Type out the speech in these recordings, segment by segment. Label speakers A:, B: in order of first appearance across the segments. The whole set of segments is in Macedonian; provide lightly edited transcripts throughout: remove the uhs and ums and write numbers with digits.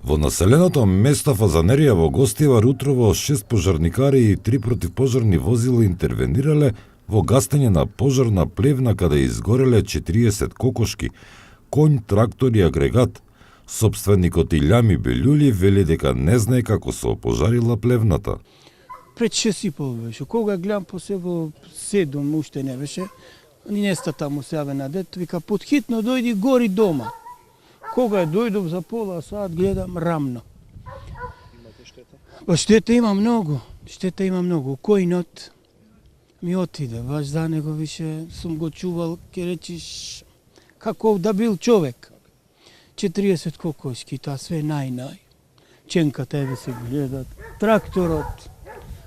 A: Во населеното место Фазанерија во Гостивар утрово 6 пожарникари и 3 противпожарни возила интервенирале во гастење на пожар на плевна каде изгореле 40 кокошки, конј, трактор и агрегат. Собственикот Илјами Белјули вели дека не знае како се опожарила плевната.
B: Пред 6:30 беше. Кога гледам по се во 7 уште не беше. Нестата му се јаве на дет, вика подхитно дојди гори дома. Кога дојдов за пола сат гледам рамно.
C: Имате штета?
B: Па штета има многу. Штета има многу. Којнот ми отиде, баш за него више сум го чувал, ке речиш, како да бил човек. 40 кокошки, таа све нај. Ченката еве се гледат, тракторот,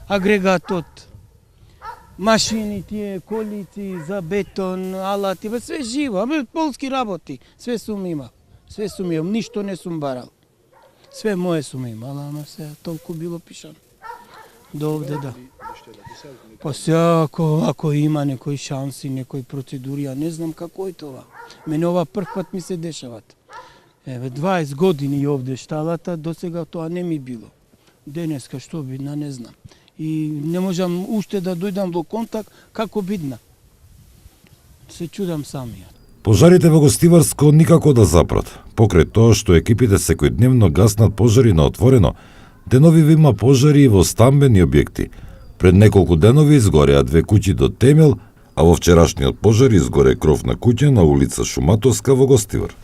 B: агрегатот, машини тие, колици за бетон, алати, бе све живо, абе полски работи, све сум имал. Све сум имал, ништо не сум барал. Све мое сум имал, ама се толку било пишано. До овде да. Па се ако има некои шанси, некои процедури, ја не знам како е тоа. Мене ова прв пат ми се дешават. Еве 20 години овде шталата, до сега тоа не ми било. Денеска што бидна, не знам. И не можам уште да дојдам во контакт како бидна. Се чудам самиот.
A: Пожарите во Гостиварско никако да запрат. Покрај тоа што екипите секојдневно гаснат пожари на отворено, деновиве има пожари и во стамбени објекти. Пред неколку денови изгореа 2 куќи до темел, а во вчерашниот пожар изгоре кров на куќа на улица Шуматовска во Гостивар.